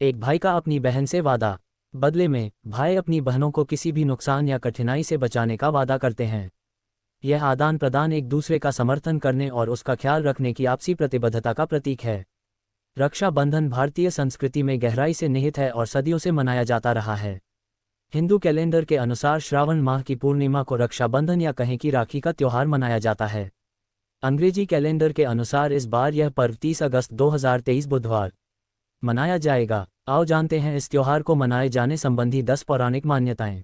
एक भाई का अपनी बहन से वादा। बदले में भाई अपनी बहनों को किसी भी नुकसान या कठिनाई से बचाने का वादा करते हैं। यह आदान प्रदान एक दूसरे का समर्थन करने और उसका ख्याल रखने की आपसी प्रतिबद्धता का प्रतीक है। रक्षाबंधन भारतीय संस्कृति में गहराई से निहित है और सदियों से मनाया जाता रहा है। हिंदू कैलेंडर के अनुसार श्रावण माह की पूर्णिमा को रक्षाबंधन या कहें कि राखी का त्योहार मनाया जाता है। अंग्रेजी कैलेंडर के अनुसार इस बार यह पर्व 30 अगस्त 2023 बुधवार मनाया जाएगा। आओ जानते हैं इस त्योहार को मनाए जाने संबंधी 10 पौराणिक मान्यताएं।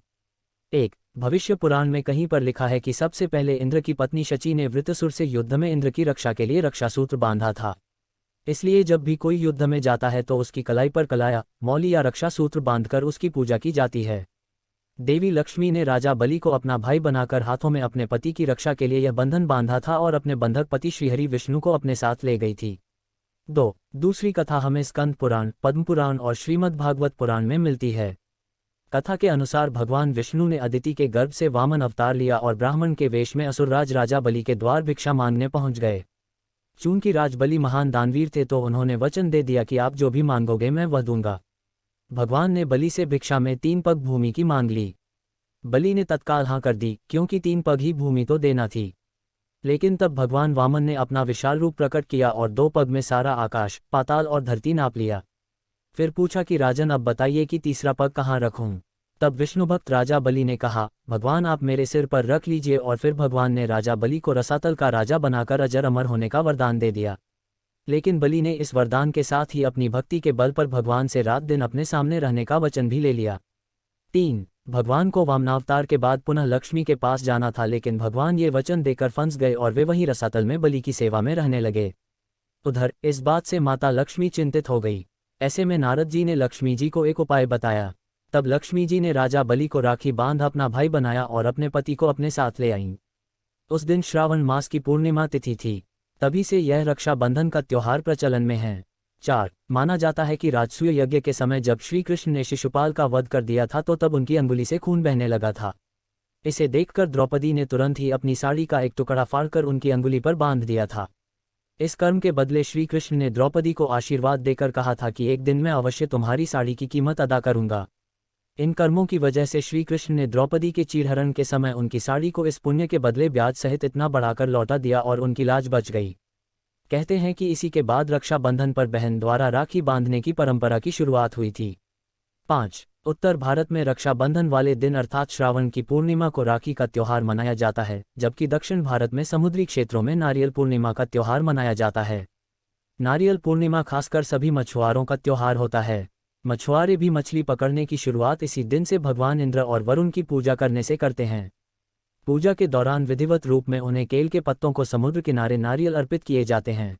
1. भविष्य पुराण में कहीं पर लिखा है कि सबसे पहले इंद्र की पत्नी शची ने वृत्रसुर से युद्ध में इंद्र की रक्षा के लिए रक्षासूत्र बांधा था। इसलिए जब भी कोई युद्ध में जाता है तो उसकी कलाई पर कलाया, मौली या रक्षासूत्र बांधकर उसकी पूजा की जाती है। देवी लक्ष्मी ने राजा बलि को अपना भाई बनाकर हाथों में अपने पति की रक्षा के लिए यह बंधन बांधा था और अपने बंधक पति श्रीहरि विष्णु को अपने साथ ले गई थी। 2. दूसरी कथा हमें स्कंद पुराण, पद्म पुराण और श्रीमद् भागवत पुराण में मिलती है। कथा के अनुसार भगवान विष्णु ने अदिति के गर्भ से वामन अवतार लिया और ब्राह्मण के वेश में असुरराज राजा बलि के द्वार भिक्षा मांगने पहुंच गए। चूंकि राज बलि महान दानवीर थे तो उन्होंने वचन दे दिया कि आप जो भी मांगोगे मैं वह दूंगा। भगवान ने बलि से भिक्षा में 3 पग भूमि की मांग ली। बलि ने तत्काल हाँ कर दी क्योंकि 3 पग ही भूमि तो देना थी। लेकिन तब भगवान वामन ने अपना विशाल रूप प्रकट किया और 2 पग में सारा आकाश, पाताल और धरती नाप लिया। फिर पूछा कि राजन अब बताइए कि तीसरा पग कहाँ रखूं। तब विष्णु भक्त राजा बलि ने कहा, भगवान आप मेरे सिर पर रख लीजिए। और फिर भगवान ने राजा बलि को रसातल का राजा बनाकर अजर अमर होने का वरदान दे दिया। लेकिन बलि ने इस वरदान के साथ ही अपनी भक्ति के बल पर भगवान से रात दिन अपने सामने रहने का वचन भी ले लिया। 3. भगवान को वामनावतार के बाद पुनः लक्ष्मी के पास जाना था, लेकिन भगवान ये वचन देकर फंस गए और वे वहीं रसातल में बलि की सेवा में रहने लगे। उधर इस बात से माता लक्ष्मी चिंतित हो गई। ऐसे में नारद जी ने लक्ष्मी जी को एक उपाय बताया। तब लक्ष्मी जी ने राजा बलि को राखी बांध अपना भाई बनाया और अपने पति को अपने साथ ले आईं। उस दिन श्रावण मास की पूर्णिमा तिथि थी। तभी से यह रक्षाबंधन का त्योहार प्रचलन में है। 4. माना जाता है कि राजसूय यज्ञ के समय जब श्री कृष्ण ने शिशुपाल का वध कर दिया था तो तब उनकी अंगुली से खून बहने लगा था। इसे देखकर द्रौपदी ने तुरंत ही अपनी साड़ी का एक टुकड़ा फाड़कर उनकी अंगुली पर बांध दिया था। इस कर्म के बदले श्री कृष्ण ने द्रौपदी को आशीर्वाद देकर कहा था कि एक दिन मैं अवश्य तुम्हारी साड़ी की कीमत अदा करूंगा। इन कर्मों की वजह से श्री कृष्ण ने द्रौपदी के चीरहरण के समय उनकी साड़ी को इस पुण्य के बदले ब्याज सहित इतना बढ़ाकर लौटा दिया और उनकी लाज बच गई। कहते हैं कि इसी के बाद रक्षाबंधन पर बहन द्वारा राखी बांधने की परंपरा की शुरुआत हुई थी। 5. उत्तर भारत में रक्षाबंधन वाले दिन अर्थात श्रावण की पूर्णिमा को राखी का त्योहार मनाया जाता है, जबकि दक्षिण भारत में समुद्री क्षेत्रों में नारियल पूर्णिमा का त्योहार मनाया जाता है। नारियल पूर्णिमा खासकर सभी मछुआरों का त्योहार होता है। मछुआरे भी मछली पकड़ने की शुरुआत इसी दिन से भगवान इंद्र और वरुण की पूजा करने से करते हैं। पूजा के दौरान विधिवत रूप में उन्हें केल के पत्तों को समुद्र किनारे नारियल अर्पित किए जाते हैं।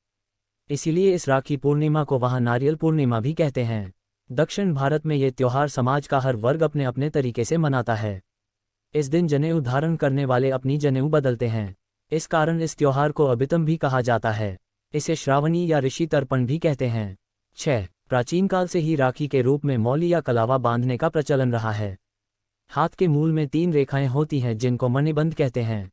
इसीलिए इस राखी पूर्णिमा को वहां नारियल पूर्णिमा भी कहते हैं। दक्षिण भारत में ये त्योहार समाज का हर वर्ग अपने अपने तरीके से मनाता है। इस दिन जनेऊ धारण करने वाले अपनी जनेऊ बदलते हैं। इस कारण इस त्योहार को अबितम भी कहा जाता है। इसे श्रावणी या ऋषि तर्पण भी कहते हैं। 6. प्राचीन काल से ही राखी के रूप में मौली या कलावा बांधने का प्रचलन रहा है। हाथ के मूल में 3 रेखाएं होती हैं जिनको मणिबंध कहते हैं।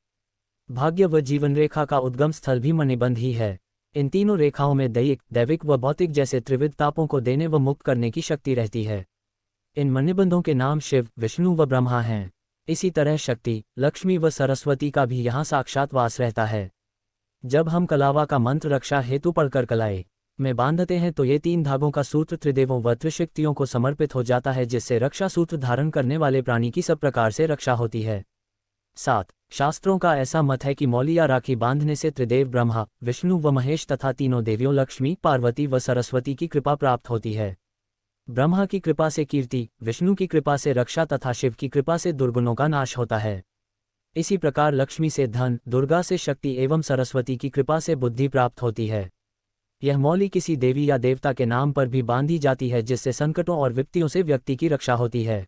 भाग्य व जीवन रेखा का उद्गम स्थल भी मणिबंध ही है। इन तीनों रेखाओं में दैहिक, दैविक व भौतिक जैसे त्रिविध तापों को देने व मुक्त करने की शक्ति रहती है। इन मणिबंधों के नाम शिव, विष्णु व ब्रह्मा हैं। इसी तरह शक्ति, लक्ष्मी व सरस्वती का भी यहाँ साक्षात वास रहता है। जब हम कलावा का मंत्र रक्षा हेतु पढ़कर कलाई में बांधते हैं तो ये 3 धागों का सूत्र त्रिदेवों व त्रिशक्तियों को समर्पित हो जाता है, जिससे रक्षा सूत्र धारण करने वाले प्राणी की सब प्रकार से रक्षा होती है। 7. शास्त्रों का ऐसा मत है कि मौली या राखी बांधने से त्रिदेव ब्रह्मा, विष्णु व महेश तथा तीनों देवियों लक्ष्मी, पार्वती व सरस्वती की कृपा प्राप्त होती है। ब्रह्मा की कृपा से कीर्ति, विष्णु की कृपा से रक्षा तथा शिव की कृपा से दुर्गुणों का नाश होता है। इसी प्रकार लक्ष्मी से धन, दुर्गा से शक्ति एवं सरस्वती की कृपा से बुद्धि प्राप्त होती है। यह मौली किसी देवी या देवता के नाम पर भी बांधी जाती है, जिससे संकटों और विपत्तियों से व्यक्ति की रक्षा होती है।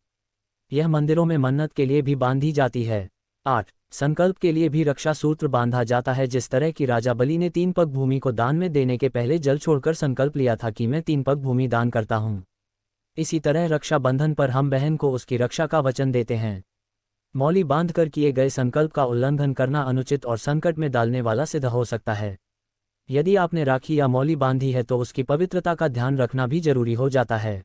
यह मंदिरों में मन्नत के लिए भी बांधी जाती है। 8. संकल्प के लिए भी रक्षा सूत्र बांधा जाता है। जिस तरह की राजा बलि ने 3 पग भूमि को दान में देने के पहले जल छोड़कर संकल्प लिया था कि मैं 3 पग भूमि दान करता हूँ, इसी तरह रक्षाबंधन पर हम बहन को उसकी रक्षा का वचन देते हैं। मौली बांधकर किए गए संकल्प का उल्लंघन करना अनुचित और संकट में डालने वाला सिद्ध हो सकता है। यदि आपने राखी या मौली बांधी है तो उसकी पवित्रता का ध्यान रखना भी जरूरी हो जाता है।